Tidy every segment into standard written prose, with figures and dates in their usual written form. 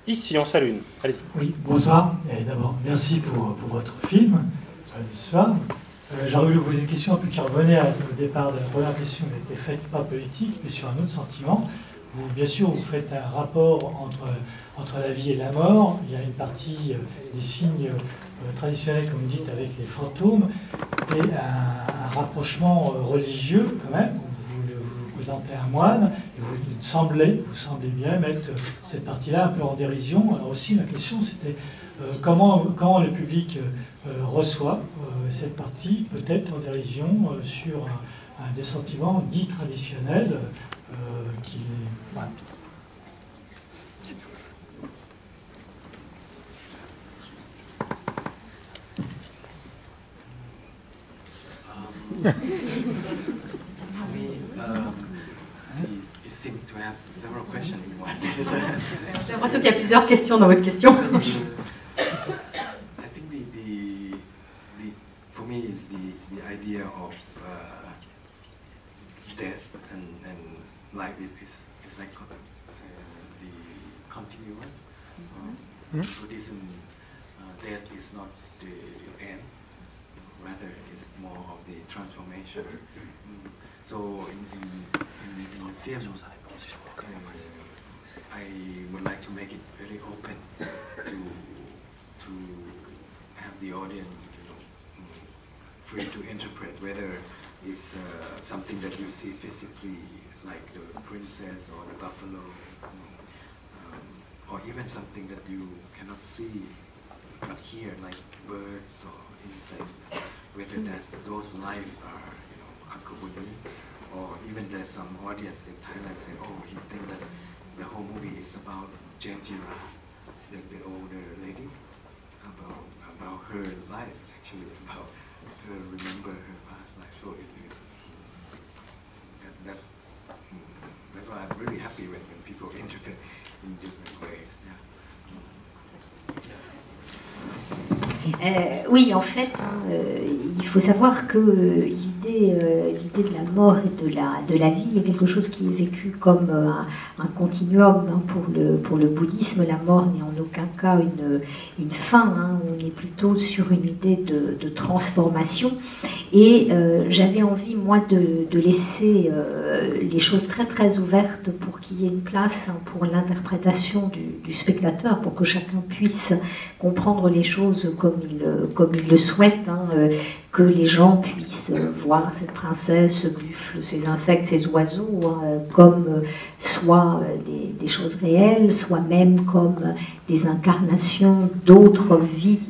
ici en salle 1. Allez-y. Oui, bonsoir. Et d'abord, merci pour votre film ce soir. J'aurais voulu vous poser une question un peu qui revenait au départ de la première question qui a été faite, pas politique, mais sur un autre sentiment. Vous, bien sûr, vous faites un rapport entre la vie et la mort. Il y a une partie des signes traditionnels, comme vous dites, avec les fantômes, et un rapprochement religieux, quand même. Vous présentez un moine, et vous semblez bien mettre cette partie-là un peu en dérision. Alors aussi, ma question, c'était comment le public reçoit cette partie, peut-être en dérision, sur un des sentiments dits traditionnels qui est... Voilà. J'ai l'impression qu'il y a plusieurs questions dans votre question. For me, is the idea of death and life is like the continuum. Buddhism, death is not the end, rather it's more of the transformation. So in the film, I would like to make it very open to have the audience free to interpret whether it's something that you see physically, like the princess or the buffalo, or even something that you cannot see but hear, like birds or insects. Whether those lives are, Uncle Woody, or even there's some audience in Thailand say, oh, he thinks that the whole movie is about Genjira, the older lady, about her life, actually, about her remember her past life. So that's why I'm really happy when people interpret in different ways. Oui, en fait, il faut savoir que l'idée de la mort et de la vie est quelque chose qui est vécu comme un continuum. Pour le bouddhisme, la mort n'est en aucun cas une fin. On est plutôt sur une idée de transformation. Et j'avais envie, moi, de laisser les choses très très ouvertes pour qu'il y ait une place pour l'interprétation du spectateur, pour que chacun puisse comprendre les choses comme il le souhaite, que les gens puissent voir cette princesse, ce buffle, ces insectes, ces oiseaux, comme soit des choses réelles, soit même comme des incarnations d'autres vies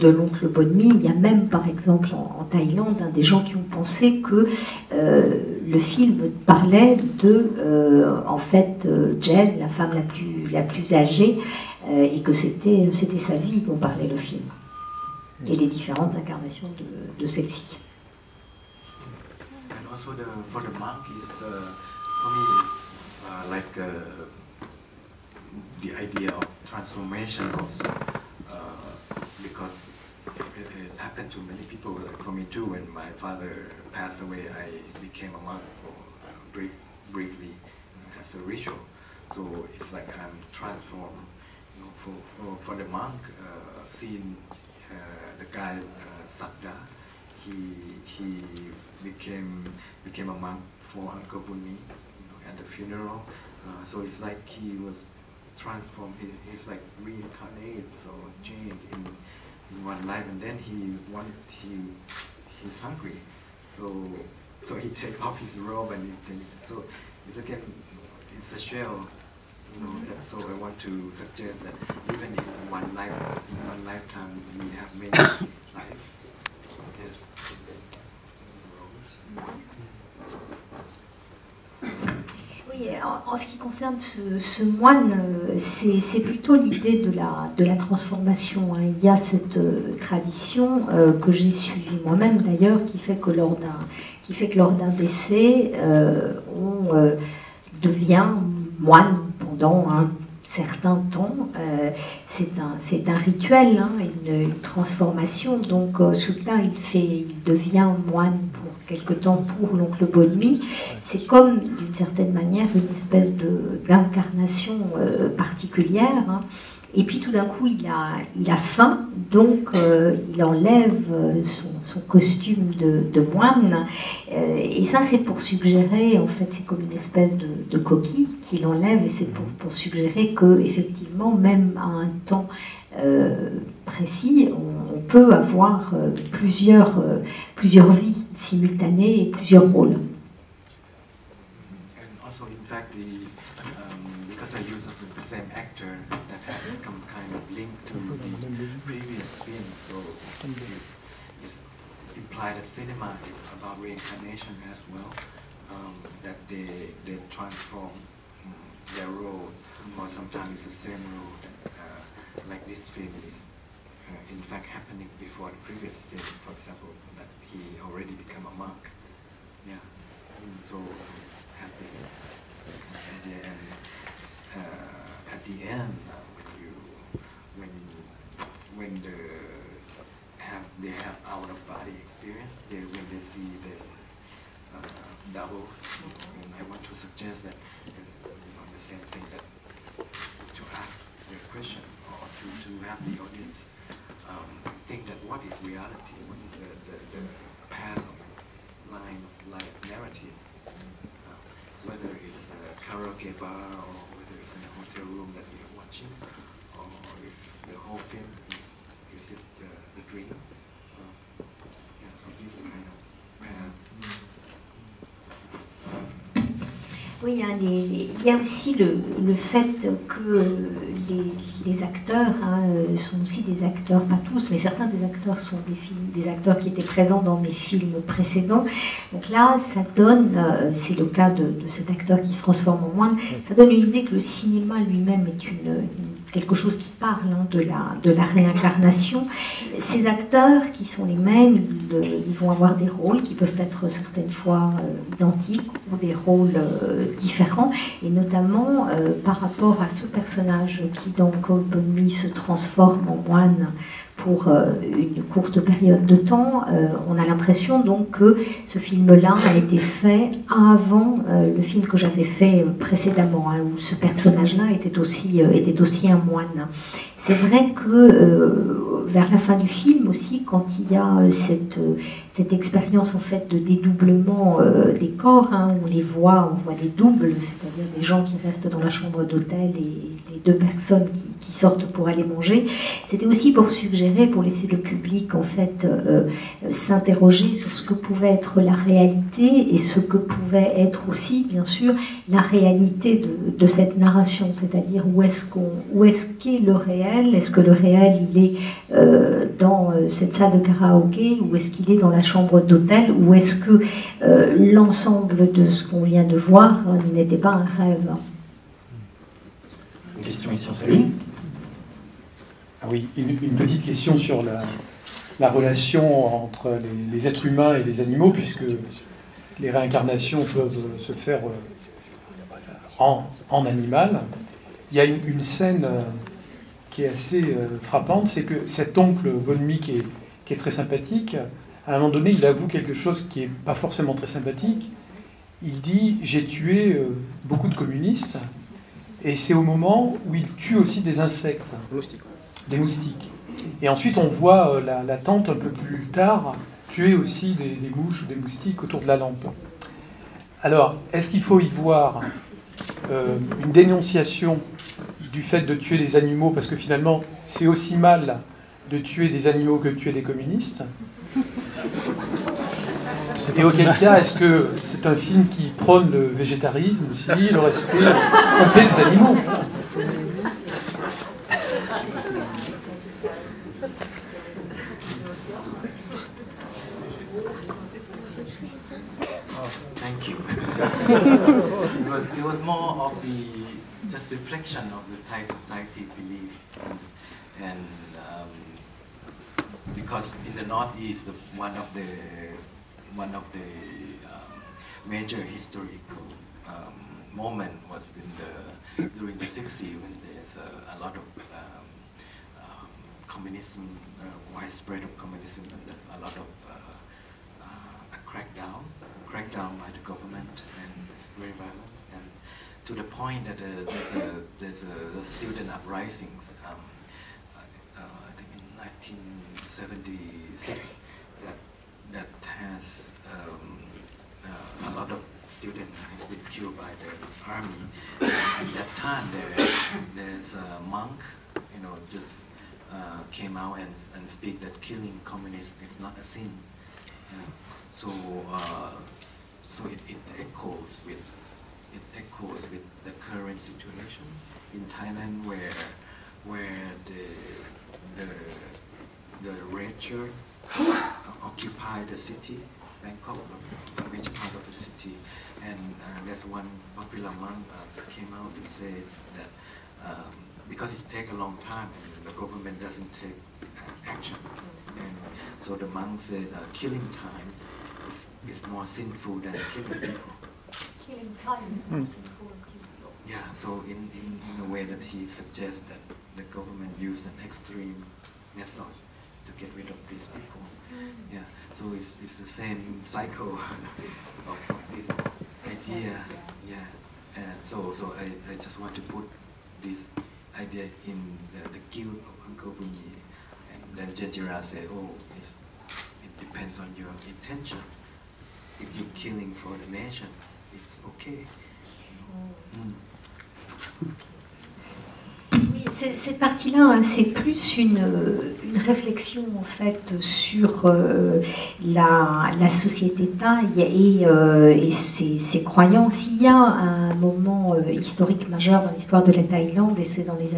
de l'oncle Bonmi. Il y a même, par exemple, en Thaïlande, des gens qui ont pensé que le film parlait de, en fait, Jen, la femme la plus âgée, et que c'était sa vie dont parlait le film, et les différentes incarnations de celle-ci. And also for the monk is for me is like the idea of transformation also, because it happened to many people, like for me too. When my father passed away, I became a monk for briefly as a ritual. So it's like I'm transformed. For the monk, seeing the guy Sakda, he became a monk for Uncle Bunmi, at the funeral. So it's like he was transformed. He's like reincarnated, so changed in one life, and then he's hungry, so he take off his robe and so it's again it's a shell. So I want to suggest that even in one lifetime, we have many lives. Yes. Oui, en ce qui concerne ce moine, c'est plutôt l'idée de la transformation. Il y a cette tradition que j'ai suivie moi-même d'ailleurs, qui fait que lors d'un décès, on devient moine pendant un certain temps. C'est un rituel, une transformation. Donc celui-là, il devient moine pour quelque temps pour l'oncle Bonmi. C'est comme, d'une certaine manière, une espèce d'incarnation particulière. Et puis tout d'un coup, il a faim, donc il enlève son costume de moine. Et ça, c'est pour suggérer, en fait, c'est comme une espèce de coquille qu'il enlève, et c'est pour suggérer que, effectivement, même à un temps précis, on peut avoir plusieurs vies simultanées et plusieurs rôles. And also, in fact, because I use the same actor that has some kind of link to the previous film, so it's implied that cinema is about reincarnation as well, that they transform their role, or sometimes it's the same role, like this film is in fact happening before the previous film, for example, that he already become a monk. Yeah, so have this idea, and at the end, when they have out of body experience, when they see the double, and I want to suggest that the same thing, that to ask the question, or to have the audience think that what is reality, what is the path of line of life narrative, whether it's a karaoke bar, or whether it's in a hotel room that we are watching, or if the whole film is it the dream. Yeah, so this kind of path. Oui, il y a aussi le fait que les acteurs sont aussi des acteurs, pas tous, mais certains des acteurs sont des acteurs qui étaient présents dans mes films précédents. Donc là, ça donne, c'est le cas de cet acteur qui se transforme en moine, ça donne une idée que le cinéma lui-même est quelque chose qui parle de la réincarnation. Ces acteurs qui sont les mêmes, ils vont avoir des rôles qui peuvent être certaines fois identiques ou des rôles différents, et notamment par rapport à ce personnage qui dans Open Me se transforme en moine pour une courte période de temps. On a l'impression donc que ce film-là a été fait avant le film que j'avais fait précédemment, où ce personnage-là était aussi un moine. C'est vrai que vers la fin du film aussi, quand il y a cette expérience en fait de dédoublement des corps, on les voit, on voit des doubles, c'est-à-dire des gens qui restent dans la chambre d'hôtel et les deux personnes qui sortent pour aller manger. C'était aussi pour suggérer, pour laisser le public en fait s'interroger sur ce que pouvait être la réalité et ce que pouvait être aussi, bien sûr, la réalité de cette narration, c'est-à-dire où est-ce qu'est le réel? Est-ce que le réel il est dans cette salle de karaoké, ou est-ce qu'il est dans la chambre d'hôtel, ou est-ce que l'ensemble de ce qu'on vient de voir n'était pas un rêve? Une question ici en salle. Ah oui, une petite question sur la relation entre les êtres humains et les animaux, puisque les réincarnations peuvent se faire en animal. Il y a une scène qui est assez frappante, c'est que cet oncle Bonmi qui est très sympathique, à un moment donné, il avoue quelque chose qui n'est pas forcément très sympathique. Il dit « j'ai tué beaucoup de communistes », et c'est au moment où il tue aussi des insectes, des moustiques. Et ensuite, on voit la tante, un peu plus tard, tuer aussi des mouches ou des moustiques autour de la lampe. Alors, est-ce qu'il faut y voir une dénonciation du fait de tuer les animaux, parce que finalement, c'est aussi mal de tuer des animaux que de tuer des communistes? Et auquel cas, est-ce que c'est un film qui prône le végétarisme aussi, le respect complet des animaux? Thank you. It was more of the just reflection of the Thai society belief, and because in the Northeast, one of the major historical moment was during the 60s, when there's a lot of communism, widespread of communism, and a lot of a crackdown by the government, and it's very violent. And to the point that there's a student uprising. I think in 1976 that has a lot of students has been killed by the army. At that time, there's a monk, just came out and speak that killing communists is not a sin. So it echoes with the current situation in Thailand, where the Red Church occupy the city, Bangkok, a major part of the city, and there's one popular monk came out to say that because it takes a long time and the government doesn't take action, and so the monk said killing time is more sinful than killing people. Killing time is more sinful than killing people. Yeah, so in a way that he suggests that the government use an extreme method to get rid of these people. Yeah, so it's the same cycle of this idea. Yeah, and so I just want to put this idea in the guilt of Uncle Bumi, and then Jejira said, oh, it depends on your intention. If you're killing for the nation, it's okay. Oui, cette partie-là, hein, c'est plus une réflexion en fait sur la société thaï et ses croyances. Il y a un moment historique majeur dans l'histoire de la Thaïlande, et c'est dans les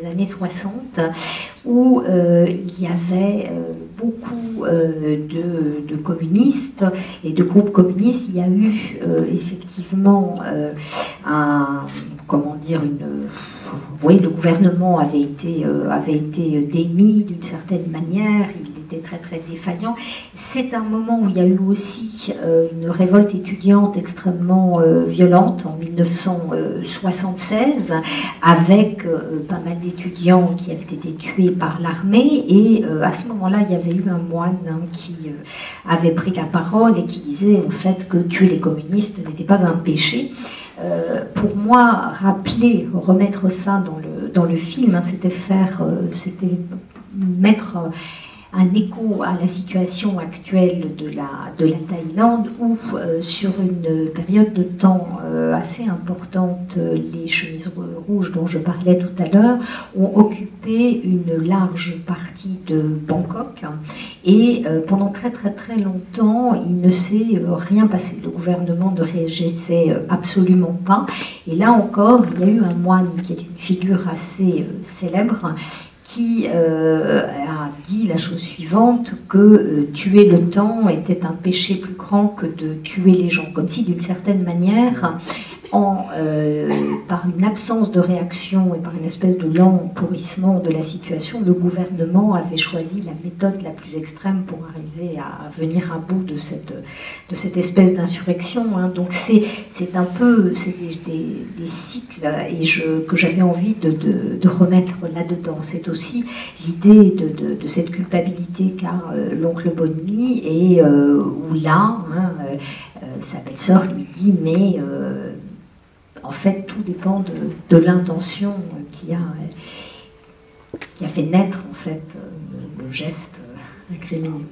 années 60, où il y avait beaucoup de communistes et de groupes communistes. Il y a eu effectivement oui, le gouvernement avait été démis d'une certaine manière, il était très très défaillant. C'est un moment où il y a eu aussi une révolte étudiante extrêmement violente en 1976, avec pas mal d'étudiants qui avaient été tués par l'armée, et à ce moment-là, il y avait eu un moine qui avait pris la parole et qui disait en fait que tuer les communistes n'était pas un péché. Pour moi, remettre ça dans le film, c'était mettre un écho à la situation actuelle de la Thaïlande, où sur une période de temps assez importante, les chemises rouges dont je parlais tout à l'heure ont occupé une large partie de Bangkok, et pendant très très très longtemps il ne s'est rien passé, le gouvernement ne réagissait absolument pas, et là encore il y a eu un moine qui est une figure assez célèbre qui a dit la chose suivante, que tuer le temps était un péché plus grand que de tuer les gens, comme si d'une certaine manière, par une absence de réaction et par une espèce de lent pourrissement de la situation, le gouvernement avait choisi la méthode la plus extrême pour arriver à venir à bout de cette espèce d'insurrection. Hein. Donc c'est un peu des cycles que j'avais envie de remettre là-dedans. C'est aussi l'idée de cette culpabilité qu'a l'oncle Bonmi, et où là, sa belle-sœur lui dit mais en fait, tout dépend de l'intention qui a fait naître en fait le geste incriminé.